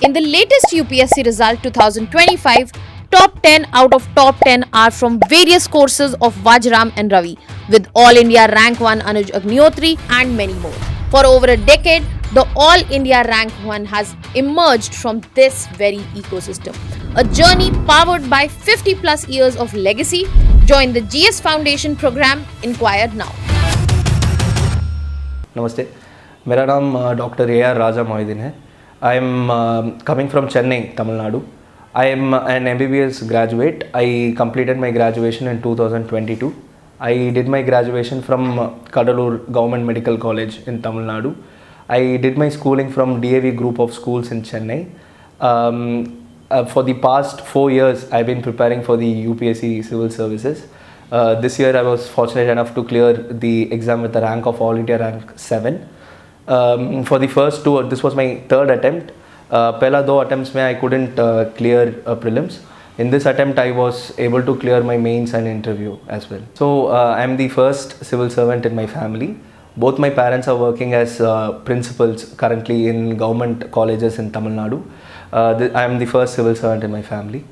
In the latest UPSC result 2025, top 10 out of top 10 are from various courses of Vajram and Ravi, with All India Rank 1 Anuj Agnihotri and many more. For over a decade, the All India Rank 1 has emerged from this very ecosystem. A journey powered by 50 plus years of legacy. Join the GS Foundation program. Inquire now. नमस्ते, मेरा नाम doctor AR राजा मोहिदीन है. I am coming from Chennai, Tamil Nadu. I am an MBBS graduate. I completed my graduation in 2022. I did my graduation from Kadalur Government Medical College in Tamil Nadu. I did my schooling from DAV Group of Schools in Chennai. For the past 4 years, I've been preparing for the UPSC Civil Services. This year, I was fortunate enough to clear the exam with a rank of All India Rank 7. For the first two, this was my third attempt. Pehla do attempts mein I couldn't clear prelims. In this attempt, I was able to clear my mains and interview as well. So I am the first civil servant in my family. Both my parents are working as principals currently in government colleges in Tamil Nadu. I am the first civil servant in my family.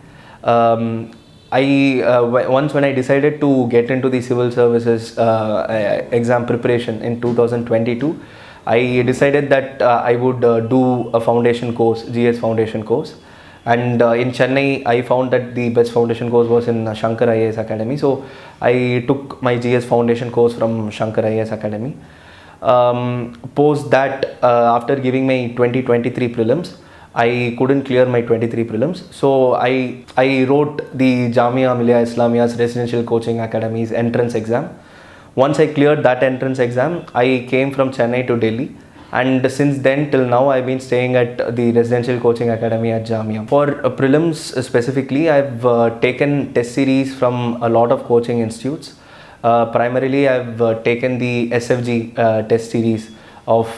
Once when I decided to get into the civil services exam preparation in 2022, I decided that I would do a foundation course, GS foundation course. And in Chennai, I found that the best foundation course was in Shankar IAS Academy. So I took my GS foundation course from Shankar IAS Academy. Post that, after giving my 2023 prelims, I couldn't clear my 23 prelims. So I wrote the Jamia Millia Islamia's Residential Coaching Academy's entrance exam. Once I cleared that entrance exam, I came from Chennai to Delhi. And since then till now, I've been staying at the Residential Coaching Academy at Jamia. For prelims specifically, I've taken test series from a lot of coaching institutes. Primarily, I've taken the SFG test series of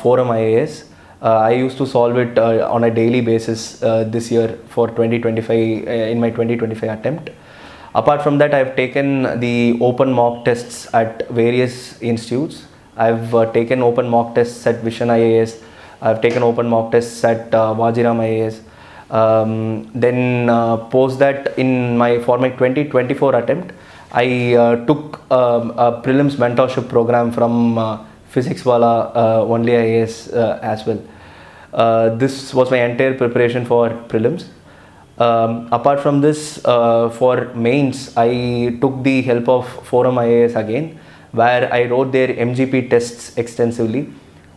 Forum IAS. I used to solve it on a daily basis this year for 2025 in my 2025 attempt. Apart from that, I've taken the open mock tests at various institutes. I've taken open mock tests at Vision IAS. I've taken open mock tests at Vajiram IAS. Then post that for my 2024 attempt, I took a prelims mentorship program from Physics Wala only IAS as well. This was my entire preparation for prelims. Apart from this, for mains, I took the help of Forum IAS again, where I wrote their MGP tests extensively.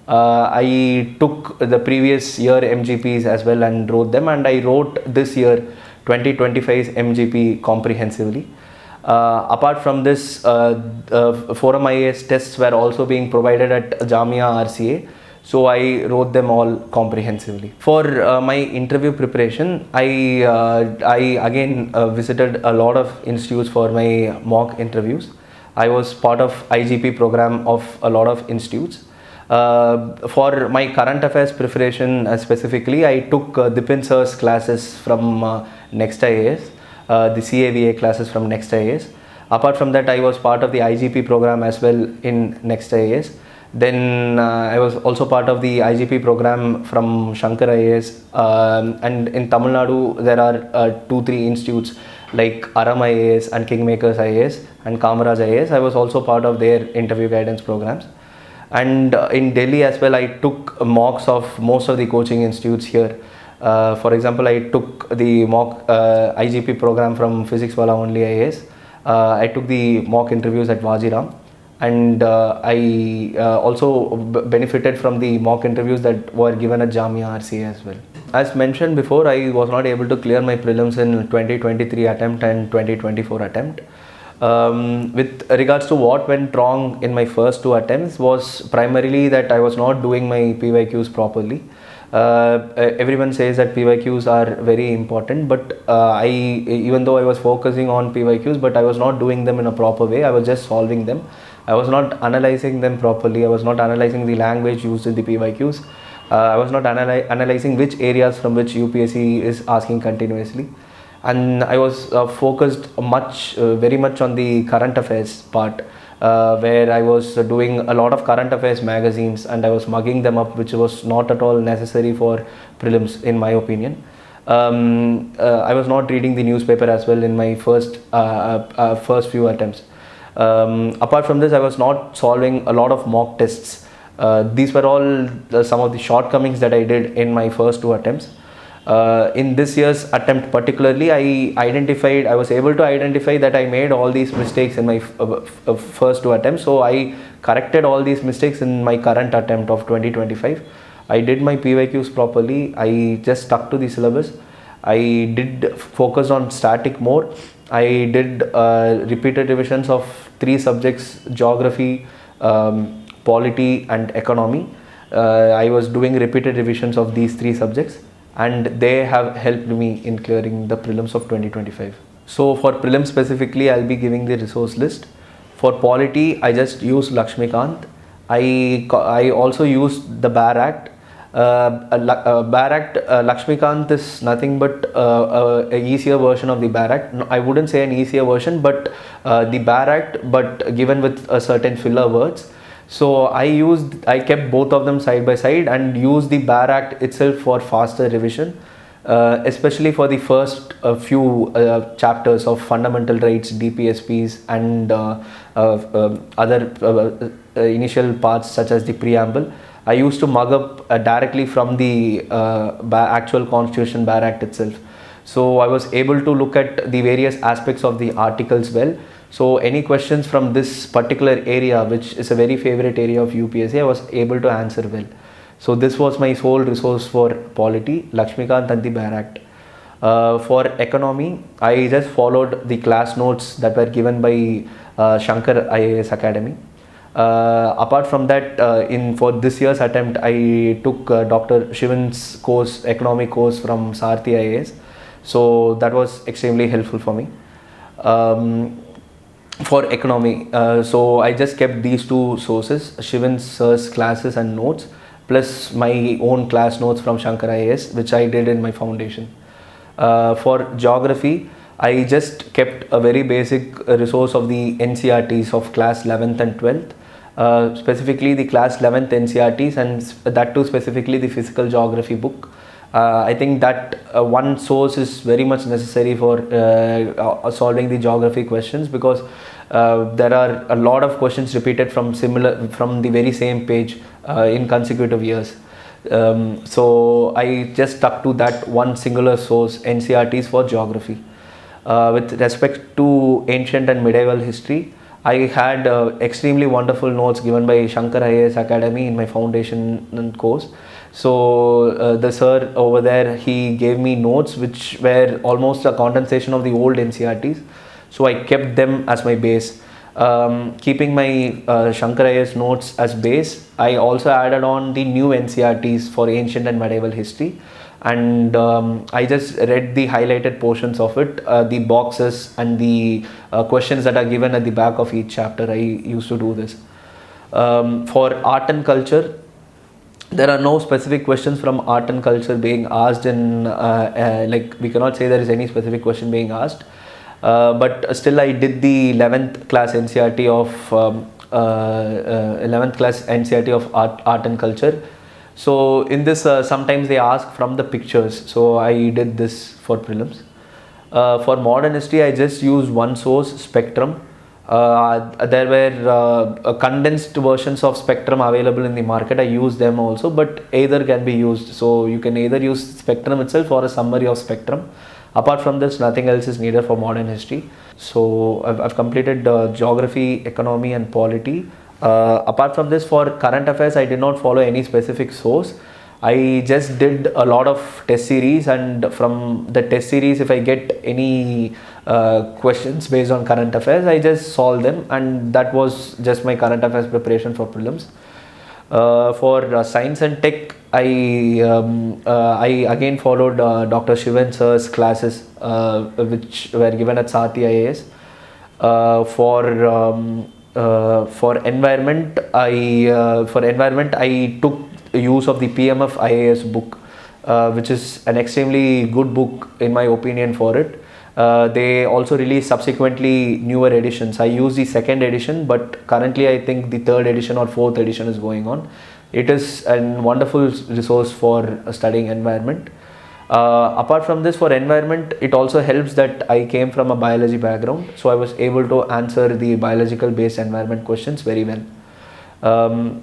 I took the previous year MGPs as well and wrote them, and I wrote this year 2025's MGP comprehensively. Apart from this, Forum IAS tests were also being provided at Jamia RCA. So I wrote them all comprehensively. For my interview preparation, I again visited a lot of institutes for my mock interviews. I was part of IGP program of a lot of institutes. For my current affairs preparation specifically, I took Dipin sir's classes from Next IAS, the CAVA classes from Next IAS. Apart from that, I was part of the IGP program as well in Next IAS. Then I was also part of the IGP program from Shankar IAS, and in Tamil Nadu there are 2-3 institutes like Aram IAS and Kingmakers IAS and Kamaraj IAS. I was also part of their interview guidance programs. And in Delhi as well, I took mocks of most of the coaching institutes here. For example, I took the mock IGP program from Physics Wala only IAS. I took the mock interviews at Vajiram. And I also benefited from the mock interviews that were given at Jamia RCA as well. As mentioned before, I was not able to clear my prelims in 2023 attempt and 2024 attempt. With regards to what went wrong in my first two attempts was primarily that I was not doing my PYQs properly. Everyone says that PYQs are very important, but even though I was focusing on PYQs, but I was not doing them in a proper way. I was just solving them. I was not analyzing them properly. I was not analyzing the language used in the PYQs. I was not analyzing which areas from which UPSC is asking continuously. And I was focused very much on the current affairs part. where I was doing a lot of current affairs magazines and I was mugging them up, which was not at all necessary for prelims, in my opinion. I was not reading the newspaper as well in my first few attempts. Apart from this, I was not solving a lot of mock tests. These were all some of the shortcomings that I did in my first two attempts. In this year's attempt particularly, I was able to identify that I made all these mistakes in my first two attempts. So I corrected all these mistakes in my current attempt of 2025. I did my PYQs properly. I just stuck to the syllabus. I did focus on static more. I did repeated revisions of 3 subjects: geography, polity and economy. I was doing repeated revisions of these 3 subjects, and they have helped me in clearing the prelims of 2025. So for prelims specifically, I'll be giving the resource list. For polity, I just used Laxmikant. I also used the Bar Act. Bar Act, Laxmikant is nothing but an easier version of the Bar Act. No, I wouldn't say an easier version, but the Bar Act, but given with a certain filler words. So I kept both of them side by side and used the Bar Act itself for faster revision, especially for the first few chapters of fundamental rights, DPSPs, and other initial parts such as the preamble. I used to mug up directly from the actual Constitution Bar Act itself. So I was able to look at the various aspects of the articles well. So any questions from this particular area, which is a very favorite area of UPSC, I was able to answer well. So this was my sole resource for polity, Laxmikant and the Bar Act. For economy, I just followed the class notes that were given by Shankar IAS Academy. Apart from that, for this year's attempt, I took Dr. Shivan's course, economic course from Sarthi IAS. So that was extremely helpful for me. For economy, so I just kept these 2 sources, Shivan's sir's classes and notes, plus my own class notes from Shankar IAS, which I did in my foundation. For geography, I just kept a very basic resource of the NCERTs of class 11th and 12th, specifically the class 11th NCERTs, and that too specifically the physical geography book. I think that one source is very much necessary for solving the geography questions, because there are a lot of questions repeated from the very same page in consecutive years. So I just stuck to that one singular source, NCERTs for geography. With respect to ancient and medieval history, I had extremely wonderful notes given by Shankar IAS Academy in my foundation course. So the sir over there, he gave me notes which were almost a condensation of the old NCERTs. So I kept them as my base. Keeping my Shankar IAS notes as base, I also added on the new NCERTs for ancient and medieval history. And I just read the highlighted portions of it, the boxes and the questions that are given at the back of each chapter. I used to do this. For art and culture, there are no specific questions from art and culture being asked in, like we cannot say there is any specific question being asked. But still I did the 11th class NCERT of art and culture. So in this, sometimes they ask from the pictures. So I did this for prelims. For modern history, I just used one source, Spectrum. There were condensed versions of Spectrum available in the market. I used them also, but either can be used. So you can either use Spectrum itself or a summary of Spectrum. Apart from this, nothing else is needed for modern history. So I've completed geography, economy and polity. Apart from this, for current affairs, I did not follow any specific source. I just did a lot of test series, and from the test series, if I get any questions based on current affairs, I just solve them, and that was just my current affairs preparation for prelims. For science and tech, I again followed Dr. Shivan sir's classes, which were given at Sarthi IAS. For environment, I took use of the PMF IAS book, which is an extremely good book in my opinion for it. They also release subsequently newer editions. I use the second edition, but currently I think the third edition or fourth edition is going on. It is a wonderful resource for studying environment. Apart from this, for environment, it also helps that I came from a biology background, so I was able to answer the biological based environment questions very well.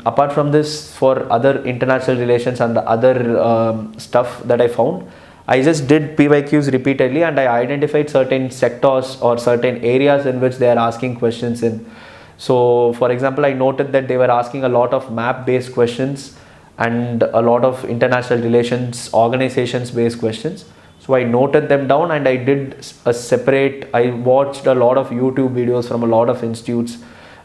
Apart from this, for other international relations and the other stuff that I found, I just did PYQs repeatedly and I identified certain sectors or certain areas in which they are asking questions in. So for example, I noted that they were asking a lot of map based questions and a lot of international relations organizations based questions. So I noted them down and I did a separate, I watched a lot of YouTube videos from a lot of institutes.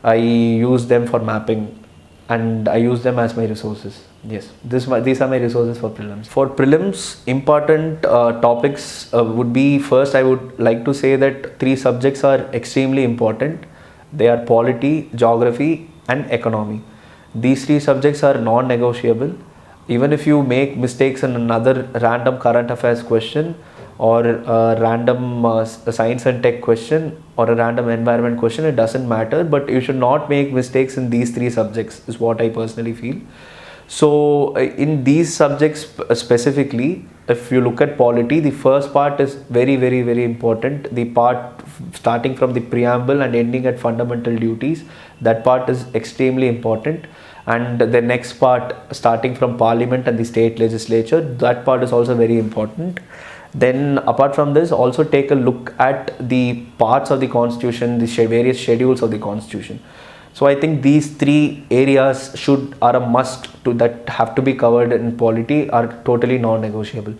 I used them for mapping and I use them as my resources. Yes, these are my resources for prelims. For prelims, important topics would be, first I would like to say that three subjects are extremely important. They are polity, geography and economy. These three subjects are non-negotiable. Even if you make mistakes in another random current affairs question or a random science and tech question or a random environment question, it doesn't matter, but you should not make mistakes in these three subjects is what I personally feel. So in these subjects specifically, if you look at polity, the first part is very important. The part starting from the preamble and ending at fundamental duties, that part is extremely important. And the next part starting from parliament and the state legislature, that part is also very important. Then apart from this, also take a look at the parts of the constitution, the various schedules of the constitution. So I think these three areas are a must that have to be covered in polity, are totally non-negotiable.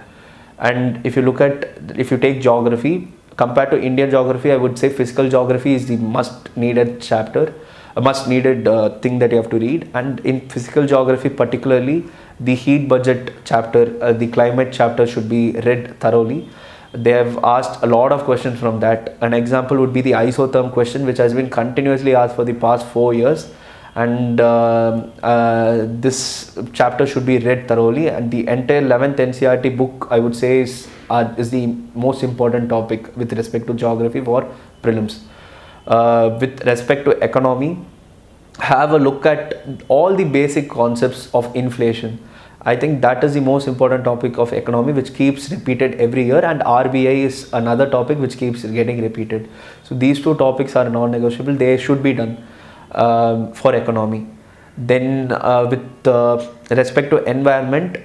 And if you take geography, compared to Indian geography, I would say physical geography is the must needed chapter, a must needed thing that you have to read. And in physical geography particularly, the heat budget chapter, the climate chapter should be read thoroughly. They have asked a lot of questions from that. An example would be the isotherm question, which has been continuously asked for the past 4 years, and this chapter should be read thoroughly. And the entire 11th NCERT book, I would say, is the most important topic with respect to geography for prelims. With respect to economy, have a look at all the basic concepts of inflation. I think that is the most important topic of economy, which keeps repeated every year, and RBI is another topic which keeps getting repeated. So these two topics are non-negotiable. They should be done for economy. Then with respect to environment,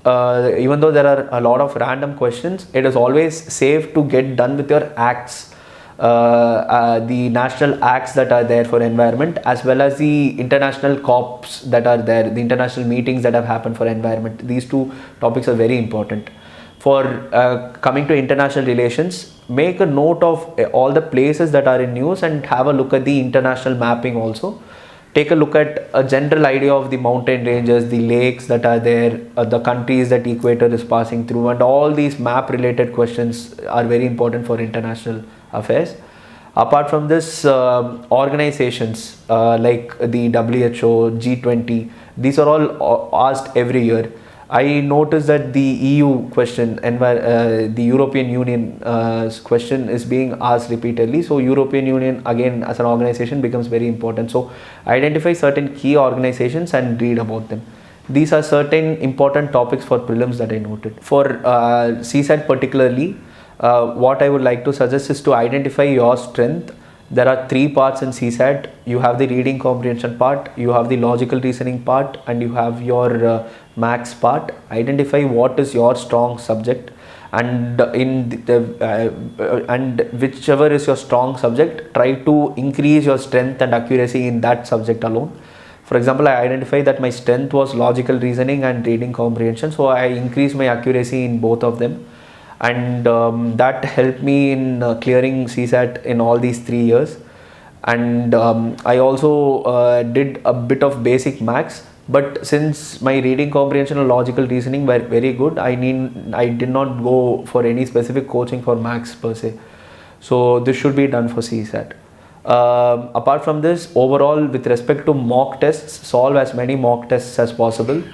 even though there are a lot of random questions, it is always safe to get done with your acts. The national acts that are there for environment, as well as the international COPs that are there, the international meetings that have happened for environment. These two topics are very important. For coming to international relations, make a note of all the places that are in news and have a look at the international mapping also. Take a look at a general idea of the mountain ranges, the lakes that are there, the countries that equator is passing through, and all these map related questions are very important for international affairs. Apart from this, organizations like the WHO, G20, these are all asked every year. I noticed that the EU question, the European Union question is being asked repeatedly. So European Union again as an organization becomes very important. So identify certain key organizations and read about them. These are certain important topics for prelims that I noted. For CSAT particularly, what I would like to suggest is to identify your strength. There are three parts in CSAT. You have the reading comprehension part, you have the logical reasoning part, and you have your maths part. Identify what is your strong subject, and and whichever is your strong subject, try to increase your strength and accuracy in that subject alone. For example, I identified that my strength was logical reasoning and reading comprehension, so I increased my accuracy in both of them. And that helped me in clearing CSAT in all these 3 years. And I also did a bit of basic maths, but since my reading comprehension and logical reasoning were very good, I did not go for any specific coaching for maths per se. So this should be done for CSAT. Apart from this, overall with respect to mock tests, solve as many mock tests as possible.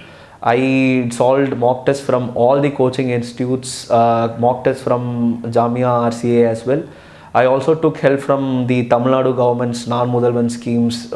I solved mock tests from all the coaching institutes, mock tests from Jamia RCA as well. I also took help from the Tamil Nadu government's non-Mudalvan schemes,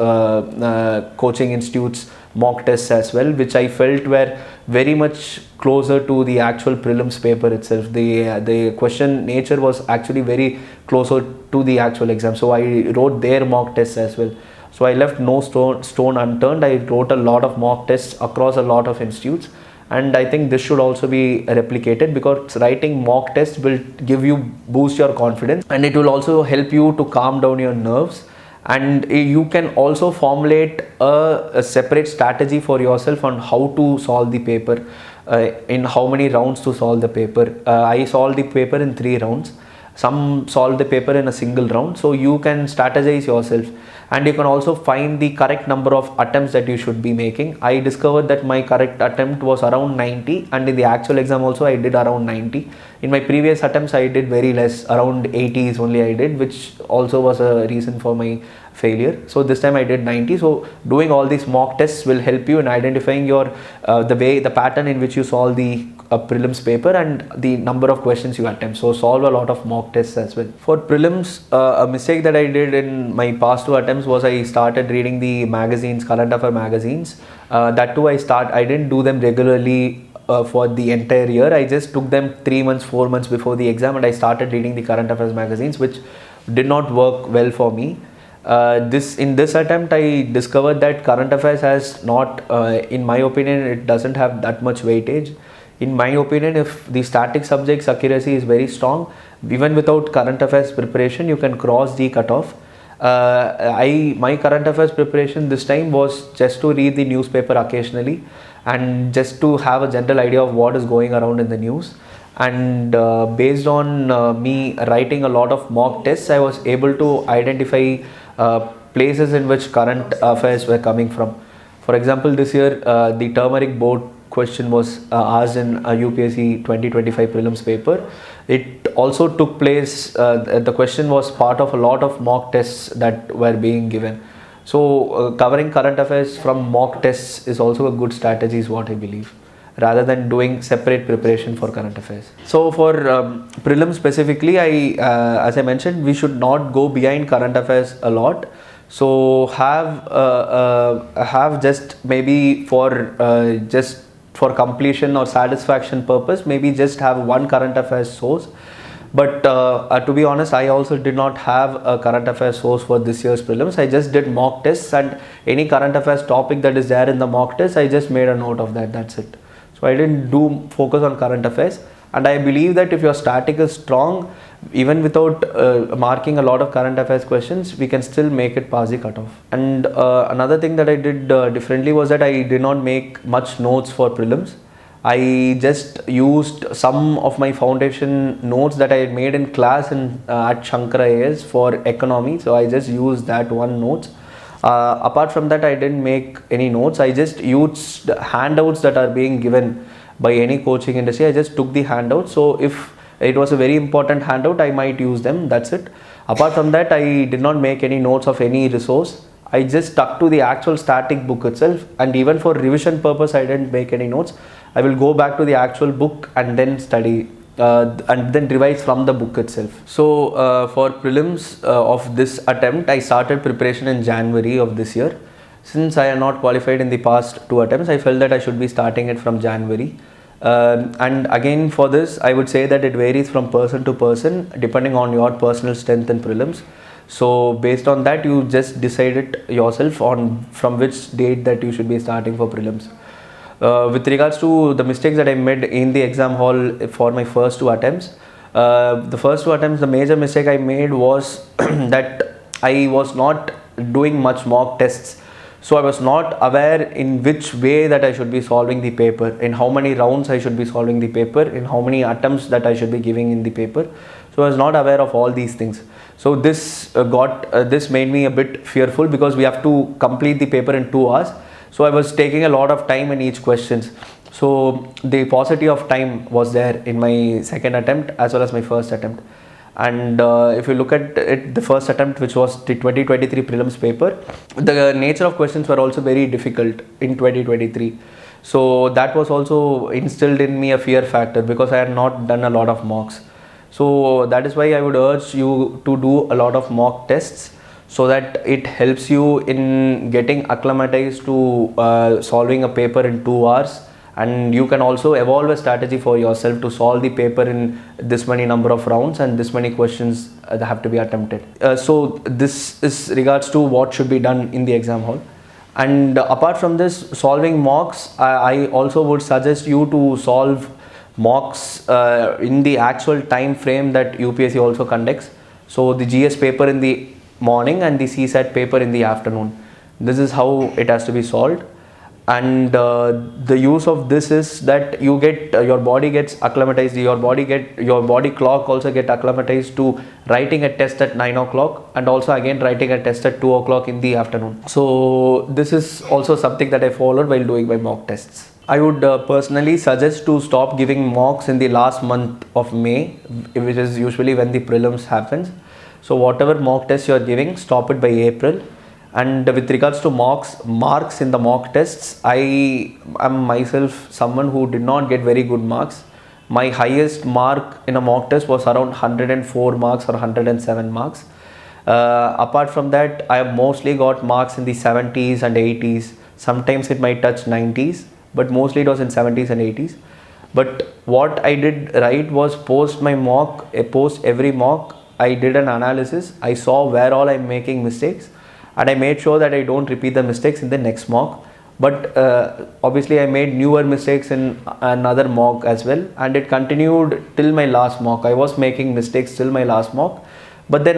coaching institutes, mock tests as well, which I felt were very much closer to the actual prelims paper itself. The question nature was actually very closer to the actual exam. So I wrote their mock tests as well. So I left no stone unturned. I wrote a lot of mock tests across a lot of institutes, and I think this should also be replicated, because writing mock tests will boost your confidence, and it will also help you to calm down your nerves, and you can also formulate a separate strategy for yourself on how to solve the paper, in how many rounds to solve the paper. I solved the paper in 3 rounds. Some solve the paper in a single round, so you can strategize yourself, and you can also find the correct number of attempts that you should be making. I discovered that my correct attempt was around 90, and in the actual exam also I did around 90. In my previous attempts I did very less, around 80s only I did, which also was a reason for my failure. So this time I did 90. So doing all these mock tests will help you in identifying your the pattern in which you solve the prelims paper and the number of questions you attempt. So solve a lot of mock tests as well. For prelims, a mistake that I did in my past 2 attempts was I started reading the magazines, current affair magazines. That too I didn't do them regularly for the entire year. I just took them 3 months, 4 months before the exam, and I started reading the current affairs magazines, which did not work well for me. In this attempt I discovered that current affairs has not, in my opinion, it doesn't have that much weightage. In my opinion, if the static subjects accuracy is very strong, even without current affairs preparation you can cross the cutoff. My current affairs preparation this time was just to read the newspaper occasionally and just to have a general idea of what is going around in the news. And based on me writing a lot of mock tests, I was able to identify places in which current affairs were coming from. For example, this year the turmeric board question was asked in a UPSC 2025 prelims paper. It also took place, the question was part of a lot of mock tests that were being given. So covering current affairs from mock tests is also a good strategy, is what I believe, rather than doing separate preparation for current affairs. So for prelims specifically, as I mentioned, we should not go behind current affairs a lot. So have just maybe for completion or satisfaction purpose, maybe just have one current affairs source. But to be honest, I also did not have a current affairs source for this year's prelims. I just did mock tests, and any current affairs topic that is there in the mock test, I just made a note of that. That's it. So I didn't focus on current affairs, and I believe that if your static is strong, even without marking a lot of current affairs questions, we can still make it past the cutoff. And another thing that I did differently was that I did not make much notes for prelims. I just used some of my foundation notes that I had made in class at Shankara AS for economy. So I just used that one notes. Apart from that, I didn't make any notes. I just used handouts that are being given by any coaching industry. I just took the handouts. So if it was a very important handout, I might use them. That's it. Apart from that, I did not make any notes of any resource. I just stuck to the actual static book itself, and even for revision purpose, I didn't make any notes. I will go back to the actual book and then study and then revise from the book itself. So for prelims of this attempt, I started preparation in January of this year. Since I am not qualified in the past 2 attempts, I felt that I should be starting it from January. And again, for this, I would say that it varies from person to person depending on your personal strength in prelims. So based on that, you just decide it yourself on from which date that you should be starting for prelims. With regards to the mistakes that I made in the exam hall for my first 2 attempts, the major mistake I made was that I was not doing much mock tests. So I was not aware in which way that I should be solving the paper, in how many rounds I should be solving the paper, in how many attempts that I should be giving in the paper. So I was not aware of all these things. So this made me a bit fearful, because we have to complete the paper in 2 hours. So I was taking a lot of time in each questions. So the paucity of time was there in my second attempt as well as my first attempt. And if you look at it, the first attempt, which was the 2023 prelims paper, the nature of questions were also very difficult in 2023. So that was also instilled in me a fear factor because I had not done a lot of mocks. So that is why I would urge you to do a lot of mock tests, so that it helps you in getting acclimatized to solving a paper in 2 hours, and you can also evolve a strategy for yourself to solve the paper in this many number of rounds and this many questions that have to be attempted. So this is regards to what should be done in the exam hall. And apart from this, solving mocks, I also would suggest you to solve mocks in the actual time frame that UPSC also conducts. So the GS paper in the morning and the CSAT paper in the afternoon. This is how it has to be solved. And the use of this is that you get your body gets acclimatized, your body clock also get acclimatized to writing a test at 9 o'clock and also again writing a test at 2 o'clock in the afternoon. So this is also something that I followed while doing my mock tests. I would personally suggest to stop giving mocks in the last month of May, which is usually when the prelims happens. So whatever mock test you are giving, stop it by April. And with regards to marks in the mock tests, I am myself someone who did not get very good marks. My highest mark in a mock test was around 104 marks or 107 marks. Apart from that, I have mostly got marks in the 70s and 80s. Sometimes it might touch 90s, but mostly it was in 70s and 80s. But what I did right was post every mock, I did an analysis. I saw where all I'm making mistakes, and I made sure that I don't repeat the mistakes in the next mock. But obviously I made newer mistakes in another mock as well, and it continued till my last mock. I was making mistakes till my last mock, but then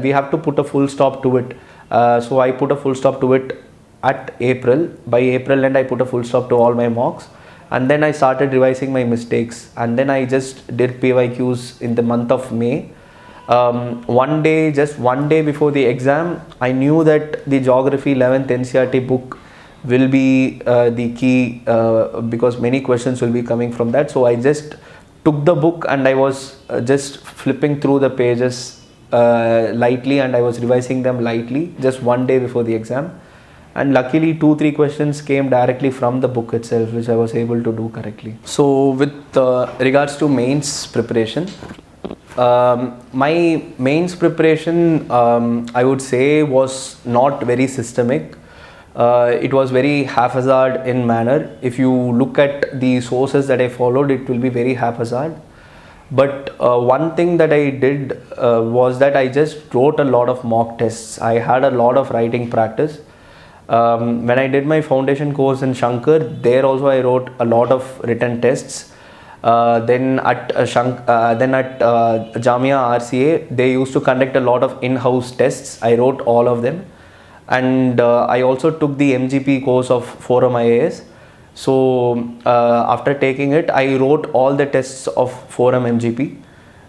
we have to put a full stop to it. So I put a full stop to it at April. By April end, I put a full stop to all my mocks, and then I started revising my mistakes, and then I just did PYQs in the month of May. Just one day before the exam, I knew that the Geography 11th NCERT book will be the key because many questions will be coming from that. So I just took the book and I was just flipping through the pages lightly, and I was revising them lightly just one day before the exam. And luckily 2-3 questions came directly from the book itself, which I was able to do correctly. So with regards to mains preparation, my mains preparation, I would say, was not very systemic. It was very haphazard in manner. If you look at the sources that I followed, it will be very haphazard. But one thing that I did was that I just wrote a lot of mock tests. I had a lot of writing practice. When I did my foundation course in Shankar, there also I wrote a lot of written tests. Then at Jamia RCA, they used to conduct a lot of in-house tests. I wrote all of them, and I also took the MGP course of Forum IAS. So after taking it, I wrote all the tests of Forum MGP.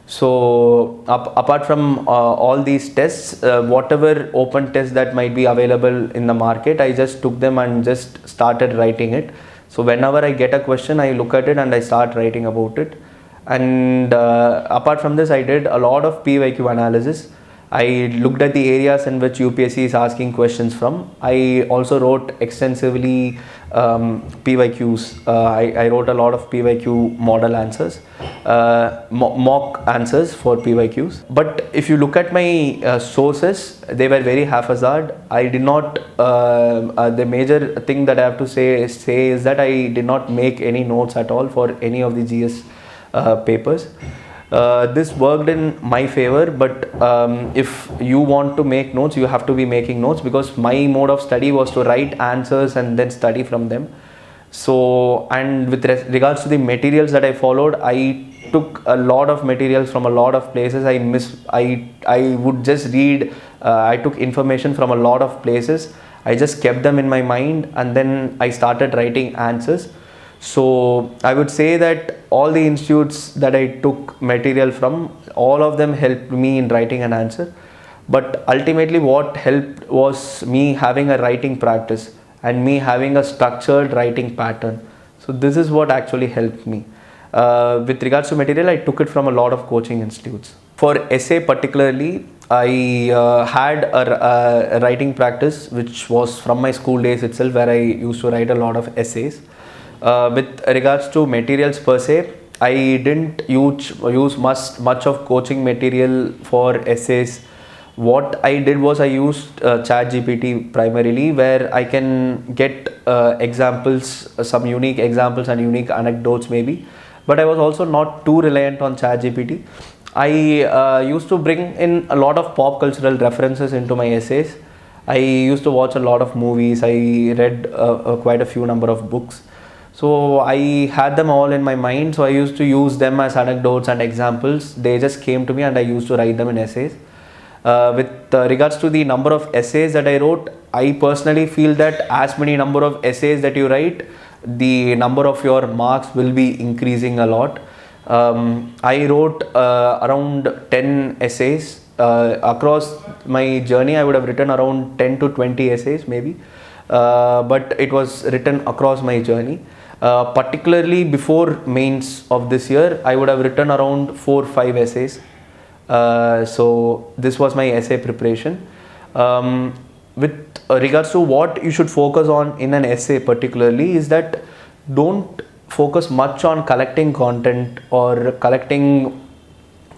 So apart from all these tests, whatever open tests that might be available in the market, I just took them and just started writing it. So whenever I get a question, I look at it and I start writing about it. And apart from this, I did a lot of PYQ analysis. I looked at the areas in which UPSC is asking questions from. I also wrote extensively PYQs. I wrote a lot of PYQ model answers, mock answers for PYQs. But if you look at my sources, they were very haphazard. I did not, the major thing that I have to say is that I did not make any notes at all for any of the GS papers. This worked in my favor, but if you want to make notes, you have to be making notes, because my mode of study was to write answers and then study from them. So, and with regards to the materials that I followed, I took a lot of materials from a lot of places. I would just read, I took information from a lot of places. I just kept them in my mind, and then I started writing answers. So I would say that all the institutes that I took material from, all of them helped me in writing an answer. But ultimately what helped was me having a writing practice and me having a structured writing pattern. So this is what actually helped me. With regards to material, I took it from a lot of coaching institutes. For essay particularly, I had a writing practice which was from my school days itself, where I used to write a lot of essays. With regards to materials per se, I didn't use much of coaching material for essays. What I did was I used ChatGPT primarily, where I can get examples, some unique examples and unique anecdotes maybe. But I was also not too reliant on ChatGPT. I used to bring in a lot of pop cultural references into my essays. I used to watch a lot of movies. I read quite a few number of books. So I had them all in my mind. So I used to use them as anecdotes and examples. They just came to me and I used to write them in essays. With regards to the number of essays that I wrote, I personally feel that as many number of essays that you write, the number of your marks will be increasing a lot. I wrote around 10 essays. Across my journey, I would have written around 10 to 20 essays maybe. But it was written across my journey. Particularly before mains of this year, I would have written around 4-5 essays. So this was my essay preparation. With regards to what you should focus on in an essay particularly, is that don't focus much on collecting content or collecting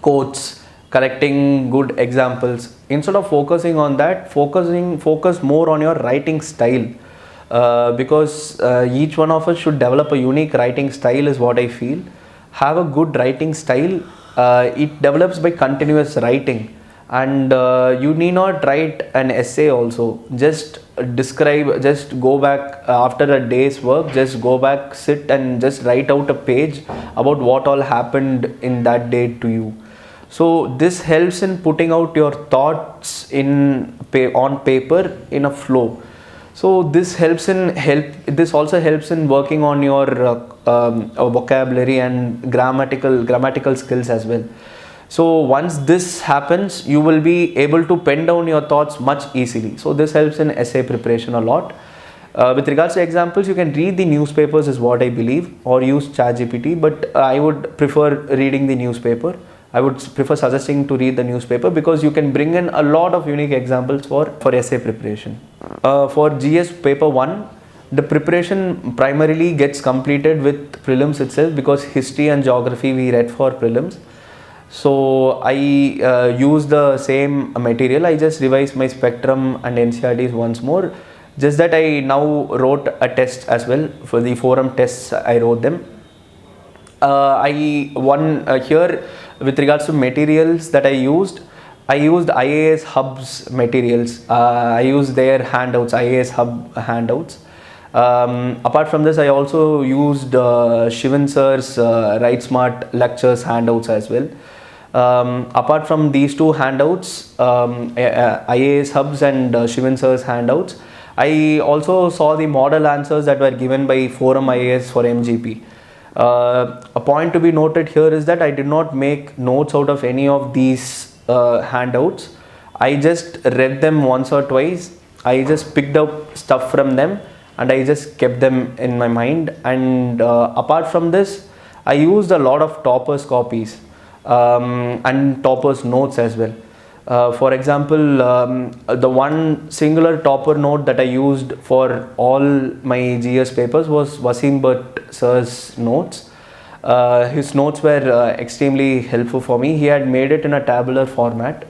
quotes, collecting good examples. Instead of focusing on that, focus more on your writing style. Because each one of us should develop a unique writing style, is what I feel. Have a good writing style. It develops by continuous writing, and you need not write an essay also. Just describe, just go back after a day's work, just go back, sit and just write out a page about what all happened in that day to you. So this helps in putting out your thoughts on paper in a flow. So this also helps in working on your vocabulary and grammatical skills as well. So once this happens, you will be able to pen down your thoughts much easily. So this helps in essay preparation a lot. With regards to examples, you can read the newspapers, is what I believe, or use ChatGPT, but I would prefer reading the newspaper. I would prefer suggesting to read the newspaper, because you can bring in a lot of unique examples for essay preparation. For GS paper 1, the preparation primarily gets completed with prelims itself, because history and geography we read for prelims. So I use the same material. I just revised my spectrum and NCERTs once more. Just that I now wrote a test as well. For the forum tests, I wrote them. Here, with regards to materials that I used IAS Hub's materials. I used their handouts, IAS Hub handouts. Apart from this, I also used Shivan sir's Write Smart lectures handouts as well. Apart from these two handouts, IAS Hubs and Shivan sir's handouts, I also saw the model answers that were given by Forum IAS for MGP. A point to be noted here is that I did not make notes out of any of these handouts. I just read them once or twice. I just picked up stuff from them and I just kept them in my mind. And apart from this, I used a lot of toppers copies and toppers notes as well. For example, the one singular topper note that I used for all my GS papers was Wasim Bhatt sir's notes. His notes were extremely helpful for me. He had made it in a tabular format,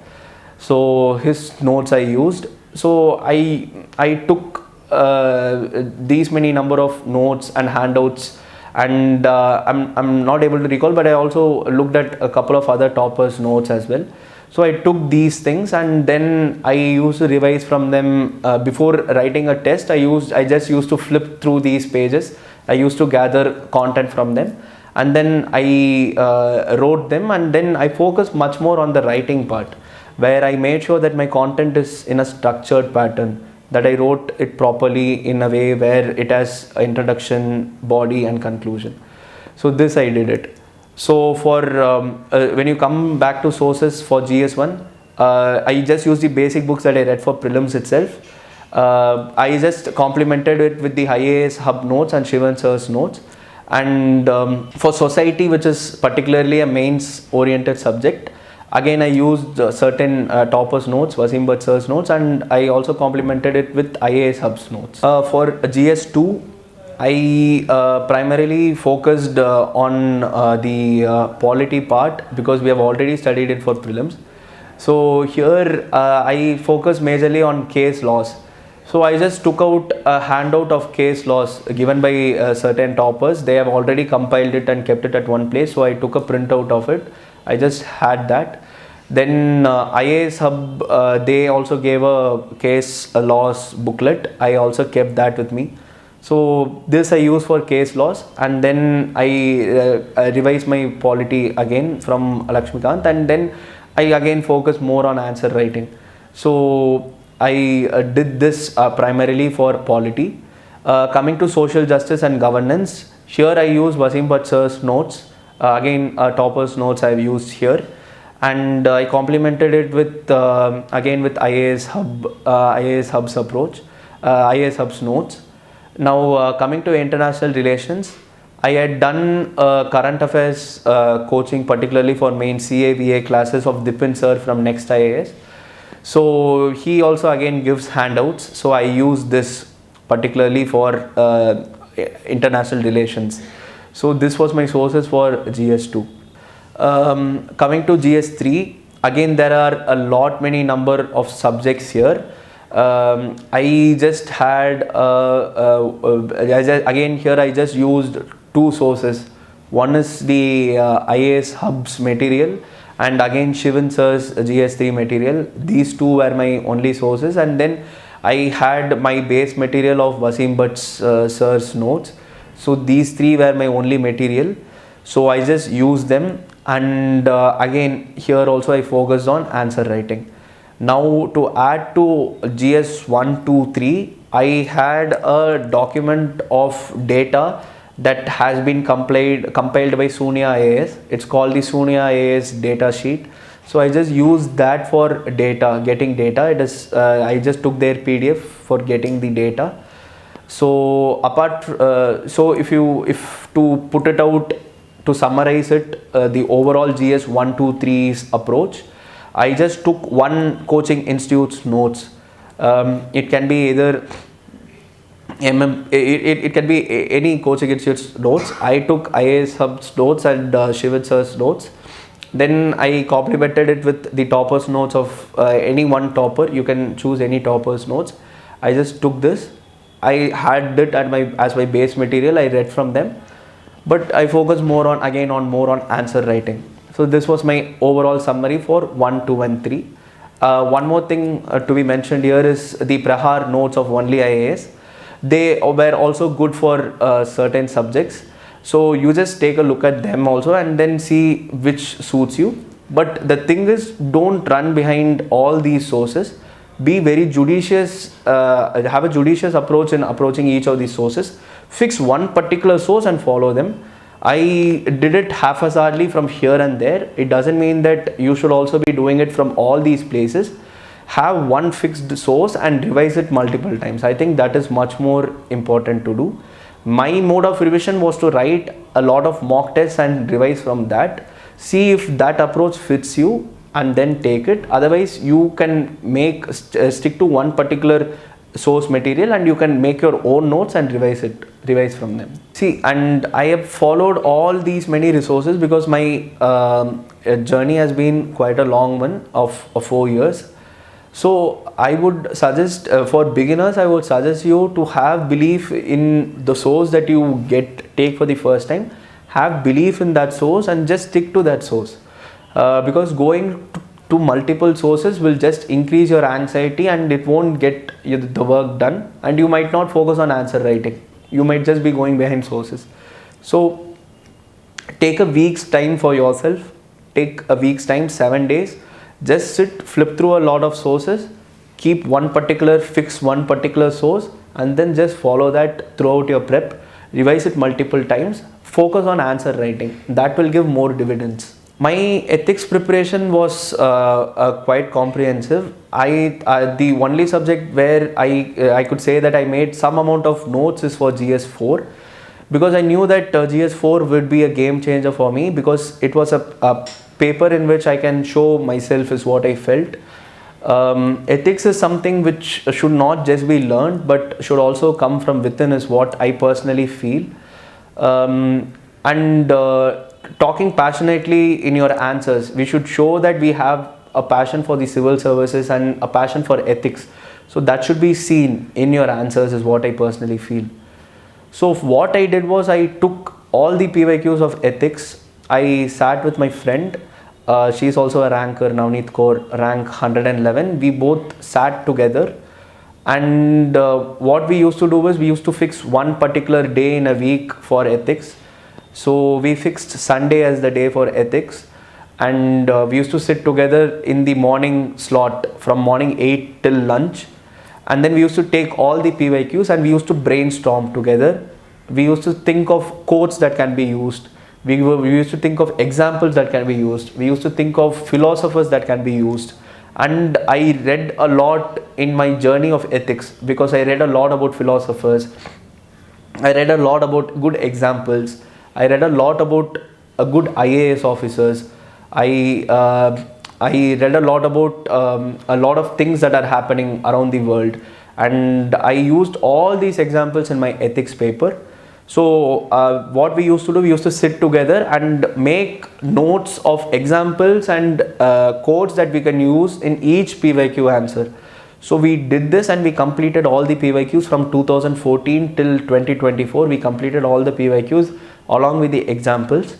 so his notes I used. So I took these many number of notes and handouts, and I'm not able to recall, but I also looked at a couple of other toppers notes as well. So I took these things and then I used to revise from them. Before writing a test, I just used to flip through these pages. I used to gather content from them, and then I wrote them, and then I focused much more on the writing part, where I made sure that my content is in a structured pattern, that I wrote it properly in a way where it has introduction, body and conclusion. So this I did it. So for when you come back to sources for GS1, I just used the basic books that I read for prelims itself. I just complemented it with the IAS Hub notes and Shivan sir's notes. And for society, which is particularly a mains oriented subject, again I used certain toppers notes, Wasim Bhatt sir's notes, and I also complemented it with IAS Hub's notes. For GS2, I primarily focused on the polity part because we have already studied it for prelims. So here I focus majorly on case laws. So I just took out a handout of case laws given by certain toppers. They have already compiled it and kept it at one place. So I took a printout of it. I just had that. Then IAS Hub, they also gave a case laws booklet. I also kept that with me. So this I use for case laws, and then I revise my polity again from Laxmikant, and then I again focus more on answer writing. So I did this primarily for polity. Coming to social justice and governance, here I use Wasim Bhatt sir's notes. Again, topper's notes I've used here, and I complemented it with again with IAS Hub, IAS Hub's approach, IAS Hub's notes. Now coming to international relations, I had done current affairs coaching particularly for main CAVA classes of Dipin sir from Next IAS. So he also again gives handouts. So I use this particularly for international relations. So this was my sources for GS2. Coming to GS3, again there are a lot many number of subjects here. I just had again here I just used two sources. One is the IAS Hub's material, and again Shivan sir's GS3 material. These two were my only sources, and then I had my base material of Wasim Bhatt's sir's notes. So these three were my only material. So I just used them, and again here also I focused on answer writing. Now to add to GS 1, 2, 3, I had a document of data that has been compiled by Sunya IAS. It's called the Sunya IAS data sheet. So I just used that for getting data. It is I just took their PDF for getting the data. So so if to put it out, to summarize it, the overall GS 1, 2, 3's approach, I just took one coaching institute's notes. It can be either it can be any coaching institute's notes. I took IAS Hub's notes and Shivan sir's notes. Then I complemented it with the topper's notes of any one topper. You can choose any topper's notes. I just took this. I had it as my base material. I read from them, but I focus more on answer writing. So this was my overall summary for 1, 2 and 3. One more thing to be mentioned here is the Prahar notes of only IAS. They were also good for certain subjects. So you just take a look at them also and then see which suits you. But the thing is, don't run behind all these sources. Be very judicious, have a judicious approach in approaching each of these sources. Fix one particular source and follow them. I did it haphazardly from here and there. It doesn't mean that you should also be doing it from all these places. Have one fixed source and revise it multiple times. I think that is much more important to do. My mode of revision was to write a lot of mock tests and revise from that. See if that approach fits you and then take it. Otherwise, you can stick to one particular source material and you can make your own notes and revise from them. See, and I have followed all these many resources because my journey has been quite a long one of 4 years. So I would suggest for beginners, I would suggest you to have belief in the source that you take for the first time. Have belief in that source and just stick to that source, because going to multiple sources will just increase your anxiety and it won't get the work done, and you might not focus on answer writing. You might just be going behind sources. So take a week's time for yourself. Take a week's time, 7 days. Just sit, flip through a lot of sources, fix one particular source, and then just follow that throughout your prep. Revise it multiple times. Focus on answer writing. That will give more dividends. My ethics preparation was quite comprehensive. The only subject where I could say that I made some amount of notes is for GS4, because I knew that GS4 would be a game changer for me, because it was a paper in which I can show myself is what I felt. Ethics is something which should not just be learned but should also come from within, is what I personally feel. And talking passionately in your answers, we should show that we have a passion for the civil services and a passion for ethics. So that should be seen in your answers, is what I personally feel. So what I did was I took all the PYQs of ethics. I sat with my friend. She's also a ranker, Navneet Kaur, rank 111. We both sat together, and what we used to do was we used to fix one particular day in a week for ethics. So we fixed Sunday as the day for ethics, and we used to sit together in the morning slot from morning 8 till lunch, and then we used to take all the PYQs and we used to brainstorm together. We used to think of quotes that can be used. We used to think of examples that can be used. We used to think of philosophers that can be used. And I read a lot in my journey of ethics, because I read a lot about philosophers. I read a lot about good examples. I read a lot about good IAS officers. I read a lot about a lot of things that are happening around the world, and I used all these examples in my ethics paper. So what we used to do, we used to sit together and make notes of examples and quotes that we can use in each PYQ answer. So we did this and we completed all the PYQs from 2014 till 2024. We completed all the PYQs along with the examples.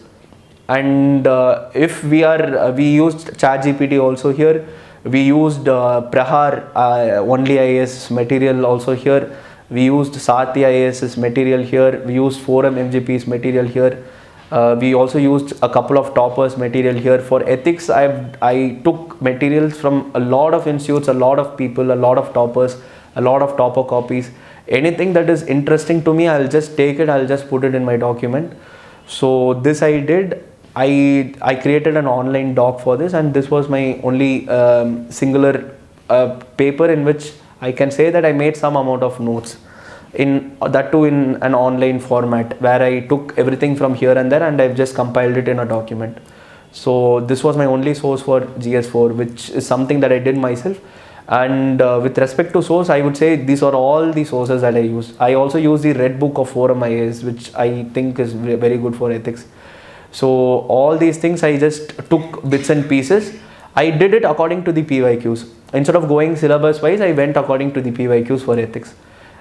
And if we used ChatGPT also here. We used Prahar only IAS material also here. We used Sati IAS's material here. We used Forum MGP's material here. We also used a couple of toppers material here. For ethics, I took materials from a lot of institutes, a lot of people, a lot of toppers, a lot of topper copies. Anything that is interesting to me, I'll just take it, I'll just put it in my document. So this I did. I created an online doc for this, and this was my only singular paper in which I can say that I made some amount of notes, in that too in an online format, where I took everything from here and there and I've just compiled it in a document. So this was my only source for GS4, which is something that I did myself. And with respect to source, I would say these are all the sources that I use. I also use the Red Book of Forum IAS, which I think is very good for ethics. So all these things I just took bits and pieces. I did it according to the PYQs. Instead of going syllabus wise, I went according to the PYQs for ethics.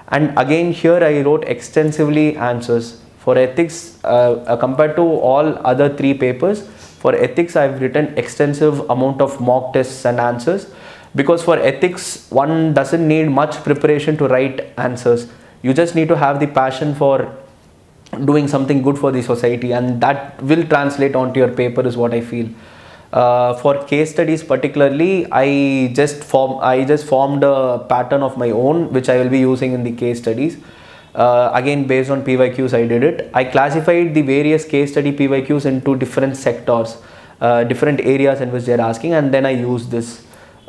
And again here I wrote extensively answers. For ethics, compared to all other three papers, for ethics I've written extensive amount of mock tests and answers, because for ethics one doesn't need much preparation to write answers. You just need to have the passion for doing something good for the society, and that will translate onto your paper, is what I feel. For case studies particularly, I just formed a pattern of my own which I will be using in the case studies. Again, based on PYQs I did it. I classified the various case study PYQs into different sectors, different areas in which they are asking, and then I used this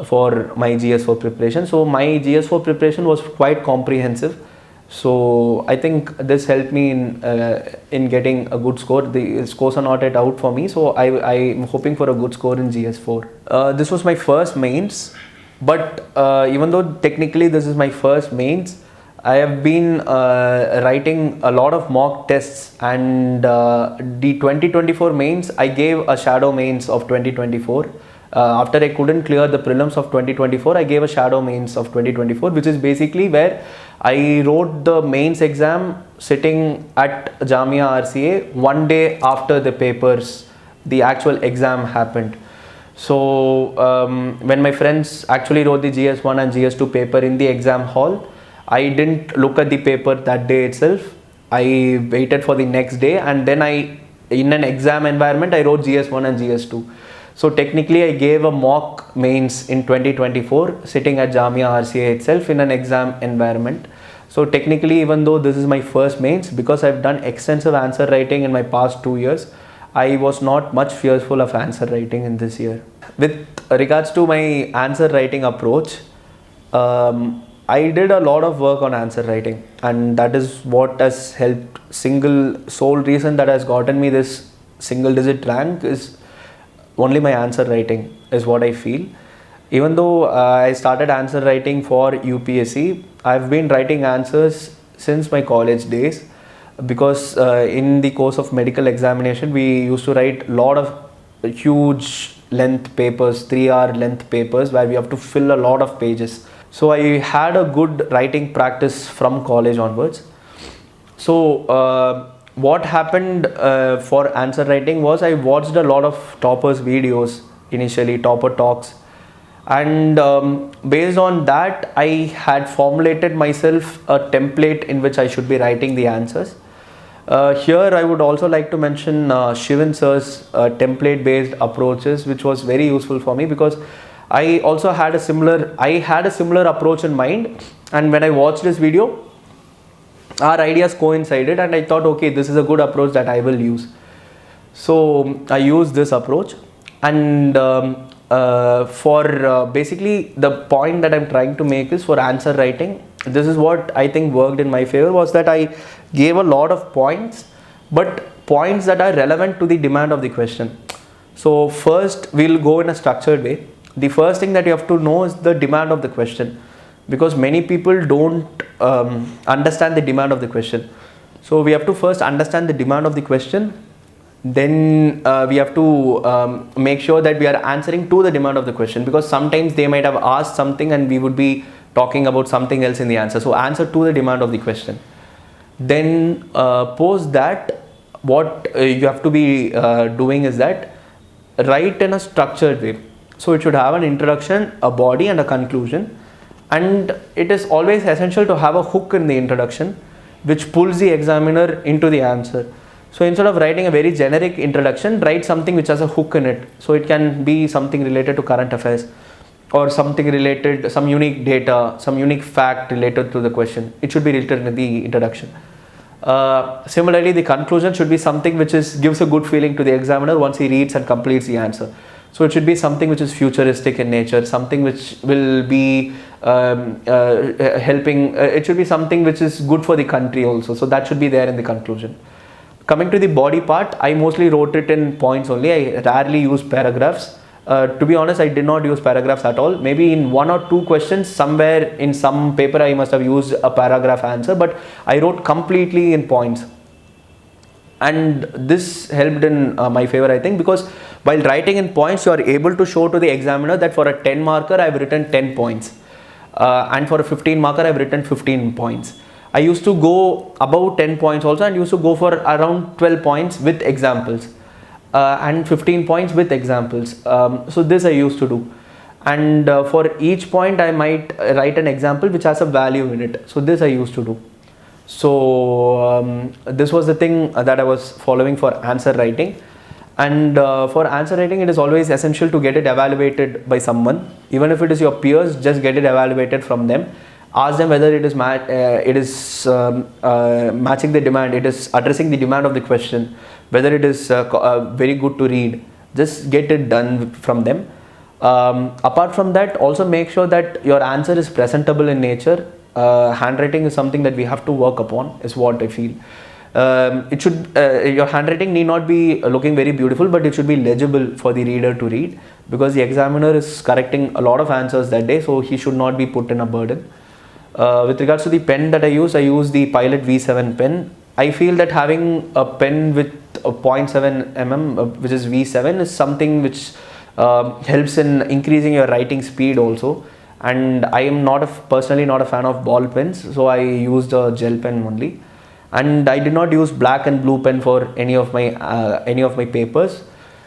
for my GS4 preparation. So my GS4 preparation was quite comprehensive. So I think this helped me in getting a good score. The scores are not yet out for me, so I'm hoping for a good score in GS4. This was my first mains, but even though technically this is my first mains, I have been writing a lot of mock tests, and the 2024 mains, I gave a shadow mains of 2024. After I couldn't clear the prelims of 2024, I gave a shadow mains of 2024, which is basically where I wrote the mains exam sitting at Jamia RCA one day after the papers, the actual exam happened. So when my friends actually wrote the GS1 and GS2 paper in the exam hall, I didn't look at the paper that day itself. I waited for the next day, and then in an exam environment, I wrote GS1 and GS2. So technically I gave a mock mains in 2024 sitting at Jamia RCA itself in an exam environment. So technically, even though this is my first mains, because I've done extensive answer writing in my past 2 years, I was not much fearful of answer writing in this year. With regards to my answer writing approach, I did a lot of work on answer writing, and that is what has helped. Sole reason that has gotten me this single digit rank is only my answer writing, is what I feel. Even though I started answer writing for UPSC, I've been writing answers since my college days, because in the course of medical examination we used to write a lot of huge length papers, 3-hour length papers, where we have to fill a lot of pages. So I had a good writing practice from college onwards. So what happened for answer writing was, I watched a lot of toppers videos initially, topper talks, and based on that I had formulated myself a template in which I should be writing the answers. Here I would also like to mention Shivan sir's template based approaches, which was very useful for me, because I also had a similar approach in mind, and when I watched this video our ideas coincided, and I thought, okay, this is a good approach that I will use. So I used this approach, and for basically the point that I'm trying to make is, for answer writing, this is what I think worked in my favor, was that I gave a lot of points, but points that are relevant to the demand of the question. So first we'll go in a structured way. The first thing that you have to know is the demand of the question, because many people don't understand the demand of the question. So we have to first understand the demand of the question, then we have to make sure that we are answering to the demand of the question, because sometimes they might have asked something and we would be talking about something else in the answer. So answer to the demand of the question. Then post that, what you have to be doing is that, write in a structured way. So it should have an introduction, a body and a conclusion, and it is always essential to have a hook in the introduction which pulls the examiner into the answer. So instead of writing a very generic introduction, write something which has a hook in it. So it can be something related to current affairs, or something related, some unique data, some unique fact related to the question. It should be written in the introduction. Similarly, the conclusion should be something which gives a good feeling to the examiner once he reads and completes the answer. So it should be something which is futuristic in nature, something which will be helping, it should be something which is good for the country also. So that should be there in the conclusion. Coming to the body part, I mostly wrote it in points only. I rarely use paragraphs. To be honest, I did not use paragraphs at all. Maybe in 1 or 2 questions, somewhere in some paper I must have used a paragraph answer, but I wrote completely in points. And this helped in my favor, I think, because while writing in points, you are able to show to the examiner that for a 10 marker, I have written 10 points. And for a 15 marker, I have written 15 points. I used to go above 10 points also, and used to go for around 12 points with examples, and 15 points with examples. So this I used to do. And for each point, I might write an example which has a value in it. So this I used to do. So this was the thing that I was following for answer writing. And for answer writing, it is always essential to get it evaluated by someone. Even if it is your peers, just get it evaluated from them. Ask them whether it is matching the demand, it is addressing the demand of the question, whether it is very good to read. Just get it done from them. Apart from that, also make sure that your answer is presentable in nature. Handwriting is something that we have to work upon, is what I feel. It should your handwriting need not be looking very beautiful, but it should be legible for the reader to read, because the examiner is correcting a lot of answers that day, so he should not be put in a burden. With regards to the pen that I use the Pilot V7 pen. I feel that having a pen with a 0.7 mm, which is V7, is something which helps in increasing your writing speed also. And I am personally not a fan of ball pens, so I used a gel pen only. And I did not use black and blue pen for any of my papers,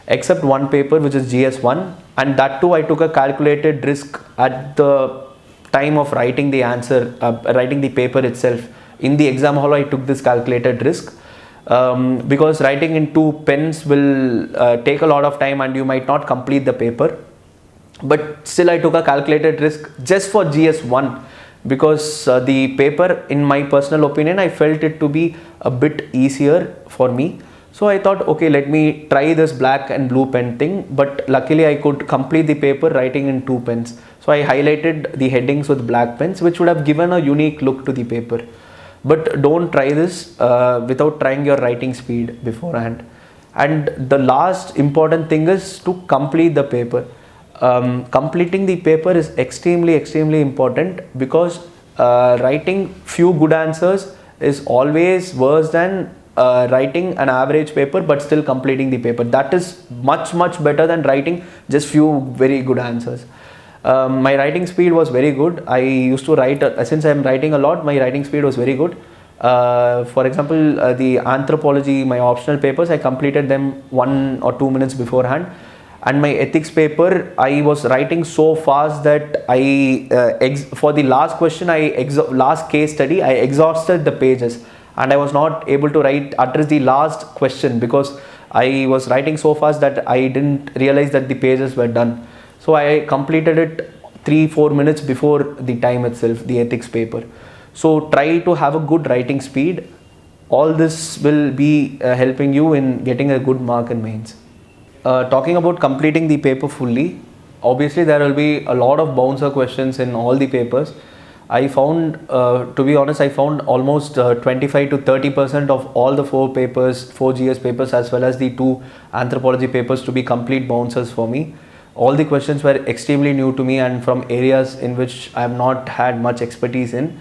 except one paper which is GS1, and that too I took a calculated risk at the time of writing the answer, writing the paper itself. In the exam hall, I took this calculated risk, because writing in 2 pens will take a lot of time and you might not complete the paper. But still I took a calculated risk just for GS1, because the paper, in my personal opinion, I felt it to be a bit easier for me. So I thought, okay, let me try this black and blue pen thing, but luckily I could complete the paper writing in 2 pens. So I highlighted the headings with black pens, which would have given a unique look to the paper. But don't try this without trying your writing speed beforehand. And the last important thing is to complete the paper. Completing the paper is extremely important, because writing few good answers is always worse than writing an average paper but still completing the paper. That is much better than writing just few very good answers. My writing speed was very good. I used to write, since I am writing a lot, my writing speed was very good. For example, the anthropology, my optional papers, I completed them 1 or 2 minutes beforehand. And my ethics paper, I was writing so fast that for the last question, last case study, I exhausted the pages, and I was not able to address the last question because I was writing so fast that I didn't realize that the pages were done. So I completed it 3-4 minutes before the time itself, the ethics paper. So try to have a good writing speed. All this will be helping you in getting a good mark in mains. Talking about completing the paper fully, obviously there will be a lot of bouncer questions in all the papers. I found, to be honest, I found almost 25 to 30% of all the 4 GS papers as well as the 2 anthropology papers to be complete bouncers for me. All the questions were extremely new to me and from areas in which I have not had much expertise in.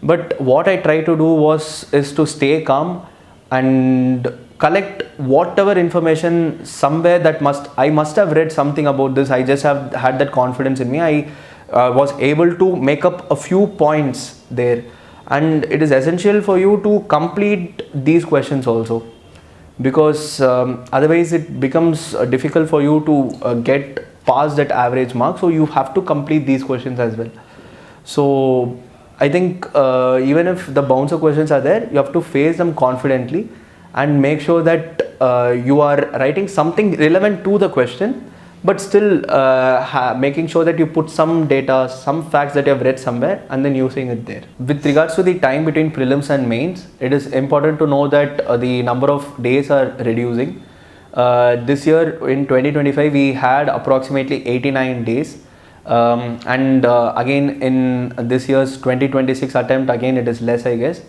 But what I tried to do is to stay calm and collect whatever information somewhere that I must have read something about this. I just have had that confidence in me. I was able to make up a few points there, and it is essential for you to complete these questions also, because otherwise it becomes difficult for you to get past that average mark. So you have to complete these questions as well. So I think even if the bouncer questions are there, you have to face them confidently and make sure that you are writing something relevant to the question, but still making sure that you put some data, some facts that you have read somewhere and then using it there. With regards to the time between prelims and mains, it is important to know that the number of days are reducing. This year in 2025 we had approximately 89 days. And again in this year's 2026 attempt, again it is less, I guess.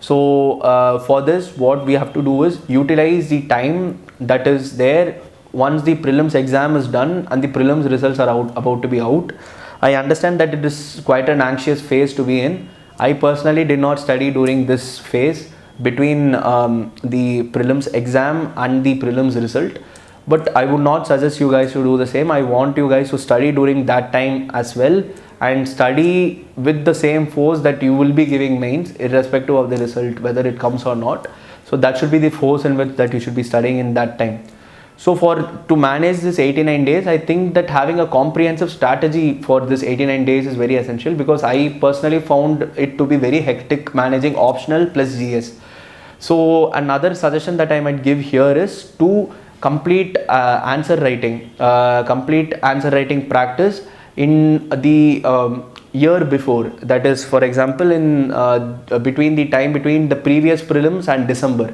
So for this, what we have to do is utilize the time that is there once the prelims exam is done and the prelims results are about to be out. I understand that it is quite an anxious phase to be in. I personally did not study during this phase between the prelims exam and the prelims result, but I would not suggest you guys to do the same. I want you guys to study during that time as well, and study with the same force that you will be giving mains, irrespective of the result, whether it comes or not. So that should be the force in which that you should be studying in that time. So to manage this 89 days, I think that having a comprehensive strategy for this 89 days is very essential, because I personally found it to be very hectic managing optional plus GS. So another suggestion that I might give here is to complete answer writing practice in the year before. That is, for example, in between the previous prelims and December.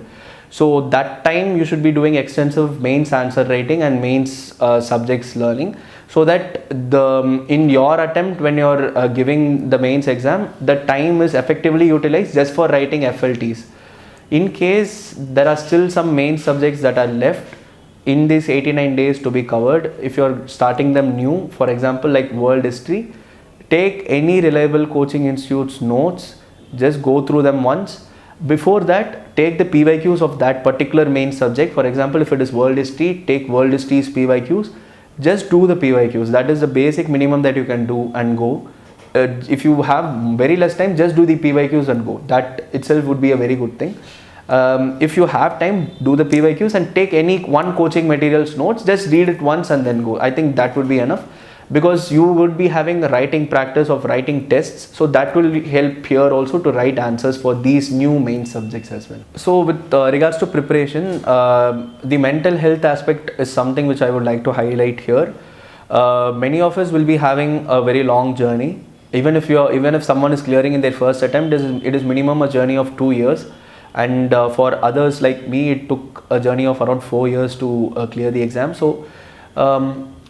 So that time you should be doing extensive mains answer writing and mains subjects learning, so that in your attempt when you're giving the mains exam, the time is effectively utilized just for writing FLTs. In case there are still some main subjects that are left in these 89 days to be covered, if you're starting them new, for example like world history, take any reliable coaching institute's notes, just go through them once. Before that, take the PYQs of that particular main subject. For example, if it is world history, take world history's PYQs, just do the PYQs. That is the basic minimum that you can do and go. If you have very less time, just do the PYQs and go. That itself would be a very good thing. If you have time, do the PYQs and take any one coaching materials notes, just read it once and then go. I think that would be enough, because you would be having a writing practice of writing tests, so that will help here also to write answers for these new main subjects as well. So with regards to preparation, the mental health aspect is something which I would like to highlight here. Many of us will be having a very long journey. Even if someone is clearing in their first attempt, it is minimum a journey of 2 years. And for others like me, it took a journey of around 4 years to clear the exam. So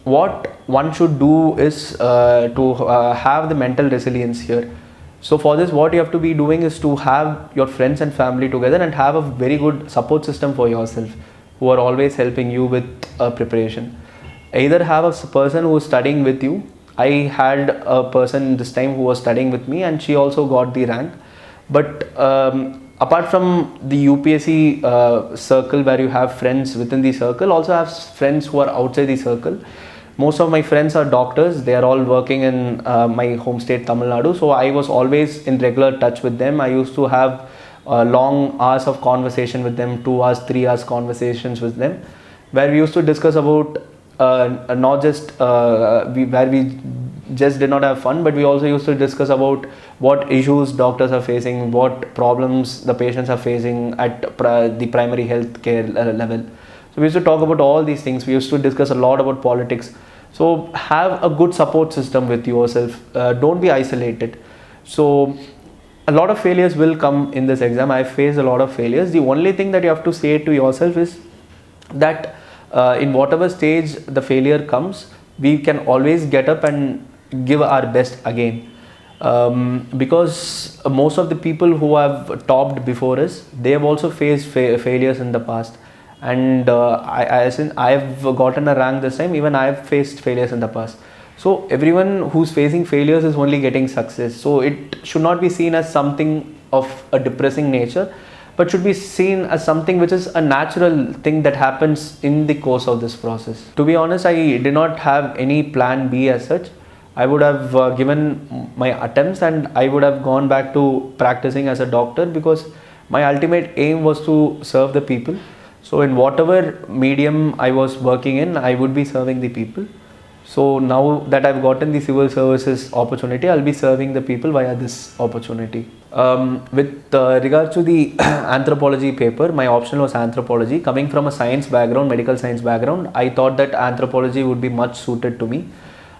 what one should do is to have the mental resilience here. So for this, what you have to be doing is to have your friends and family together and have a very good support system for yourself, who are always helping you with preparation. either have a person who is studying with you. I had a person this time who was studying with me, and she also got the rank. But apart from the UPSC circle, where you have friends within the circle, also have friends who are outside the circle. Most of my friends are doctors. They are all working in my home state Tamil Nadu, so I was always in regular touch with them. I used to have long hours of conversation with them, 2 hours, 3 hours conversations with them, where we used to discuss about not just where we just did not have fun, but we also used to discuss about what issues doctors are facing, what problems the patients are facing at the primary health care level. So we used to talk about all these things. We used to discuss a lot about politics. So have a good support system with yourself. Don't be isolated. So a lot of failures will come in this exam. I faced a lot of failures. The only thing that you have to say to yourself is that in whatever stage the failure comes, we can always get up and give our best again. Because most of the people who have topped before us, they have also faced failures in the past. And since I have gotten a rank this time, even I have faced failures in the past. So everyone who's facing failures is only getting success. So it should not be seen as something of a depressing nature, but should be seen as something which is a natural thing that happens in the course of this process. To be honest, I did not have any plan B as such. I would have given my attempts, and I would have gone back to practicing as a doctor, because my ultimate aim was to serve the people. So in whatever medium I was working in, I would be serving the people. So now that I've gotten the civil services opportunity, I'll be serving the people via this opportunity. With regards to the anthropology paper, my option was anthropology. Coming from a science background, medical science background, I thought that anthropology would be much suited to me.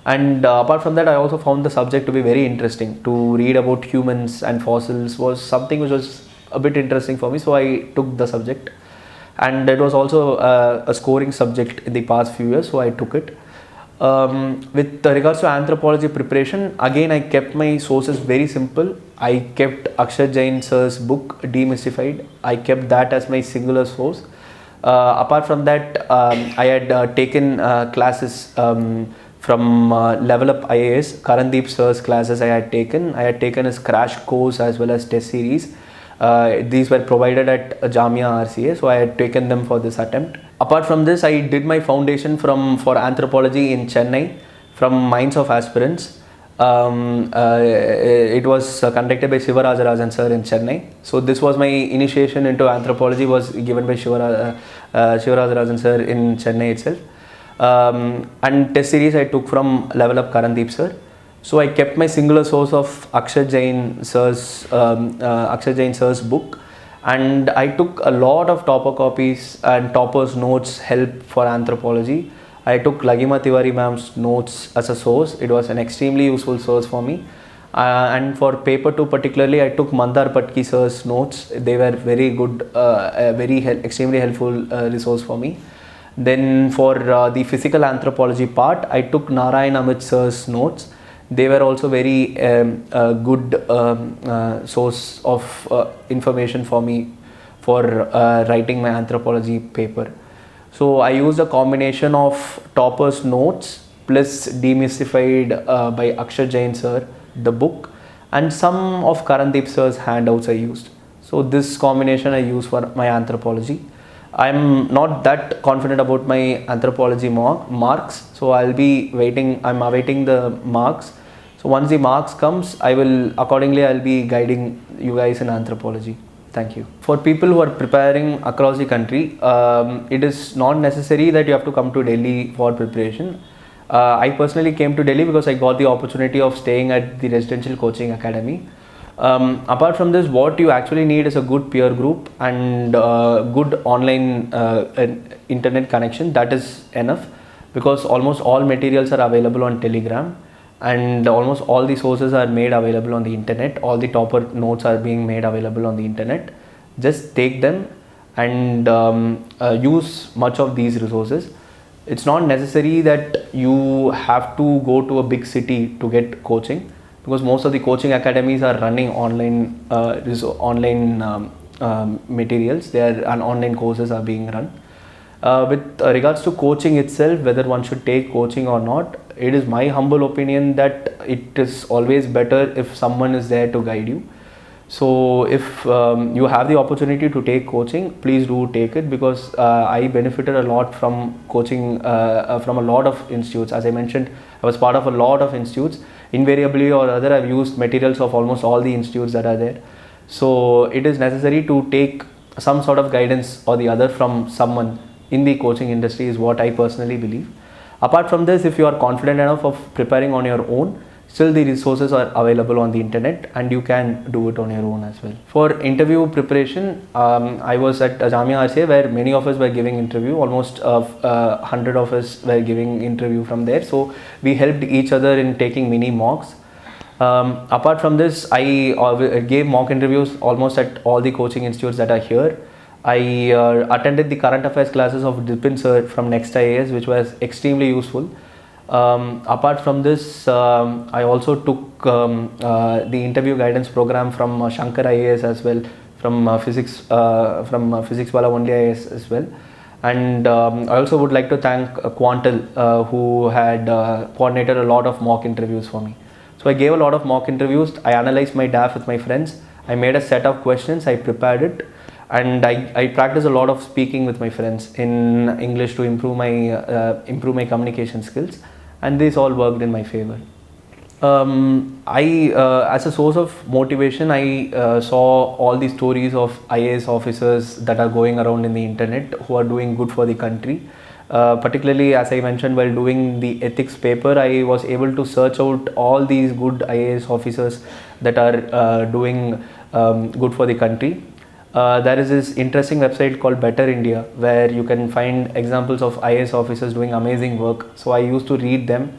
And apart from that, I also found the subject to be very interesting. To read about humans and fossils was something which was a bit interesting for me, so I took the subject. And it was also a scoring subject in the past few years, so I took it. With regards to anthropology preparation, again I kept my sources very simple. I kept Akshay Jain sir's book Demystified. I kept that as my singular source. Apart from that, I had taken classes from Level Up IAS. Karandeep sir's classes I had taken his crash course as well as test series. These were provided at Jamia RCA, so I had taken them for this attempt. Apart from this, I did my foundation for anthropology in Chennai from Minds of Aspirants. It was conducted by Rajah sir in Chennai. So this was my initiation into anthropology, was given by Rajah sir in Chennai itself. And test series I took from Level Up Karandeep sir. So I kept my singular source of Akshay Jain sir's book, and I took a lot of topper copies and toppers notes help for anthropology. I took Laghima Tiwari ma'am's notes as a source. It was an extremely useful source for me. And for paper 2 particularly, I took Mandar Patki sir's notes. They were very good, extremely helpful resource for me. Then for the physical anthropology part, I took Narayan Amit sir's notes. They were also very good source of information for me for writing my anthropology paper. So I used a combination of Topper's notes plus Demystified by Akshay Jain sir, the book, and some of Karandeep sir's handouts I used. So this combination I use for my anthropology. I'm not that confident about my anthropology marks, so I'm awaiting the marks. So once the marks comes, I'll be guiding you guys in anthropology. Thank you. For people who are preparing across the country, it is not necessary that you have to come to Delhi for preparation. I personally came to Delhi because I got the opportunity of staying at the Residential Coaching Academy. Apart from this, what you actually need is a good peer group and good online internet connection. That is enough, because almost all materials are available on Telegram, and almost all the sources are made available on the internet. All the topper notes are being made available on the internet. Just take them and use much of these resources. It's not necessary that you have to go to a big city to get coaching, because most of the coaching academies are running online materials. Online courses are being run. With regards to coaching itself, whether one should take coaching or not, it is my humble opinion that it is always better if someone is there to guide you. So if you have the opportunity to take coaching, please do take it, because I benefited a lot from coaching from a lot of institutes. As I mentioned, I was part of a lot of institutes. Invariably or other, I've used materials of almost all the institutes that are there. So it is necessary to take some sort of guidance or the other from someone in the coaching industry, is what I personally believe. Apart from this, if you are confident enough of preparing on your own, still the resources are available on the internet and you can do it on your own as well. For interview preparation, I was at Jamia RCA where many of us were giving interview, almost 100 of us were giving interview from there. So we helped each other in taking mini mocks. Apart from this, I gave mock interviews almost at all the coaching institutes that are here. I attended the current affairs classes of Dipin sir from Next IAS, which was extremely useful. Apart from this, I also took the interview guidance program from Shankar IAS as well, from physics Wala only IAS as well. And I also would like to thank Quantal, who had coordinated a lot of mock interviews for me. So I gave a lot of mock interviews. I analyzed my DAF with my friends. I made a set of questions. I prepared it. And I practice a lot of speaking with my friends in English to improve my communication skills, and this all worked in my favor. As a source of motivation, I saw all the stories of IAS officers that are going around in the internet who are doing good for the country. Particularly, as I mentioned, while doing the ethics paper, I was able to search out all these good IAS officers that are doing good for the country. There is this interesting website called Better India, where you can find examples of IAS officers doing amazing work. So I used to read them,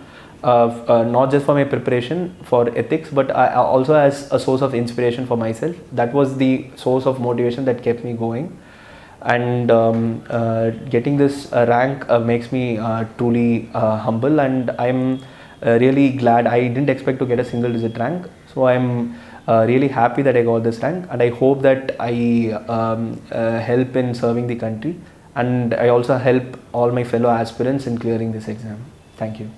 not just for my preparation for ethics, but also as a source of inspiration for myself. That was the source of motivation that kept me going. And getting this rank makes me truly humble, and I'm really glad. I didn't expect to get a single digit rank, so I'm really happy that I got this rank, and I hope that I help in serving the country, and I also help all my fellow aspirants in clearing this exam. Thank you.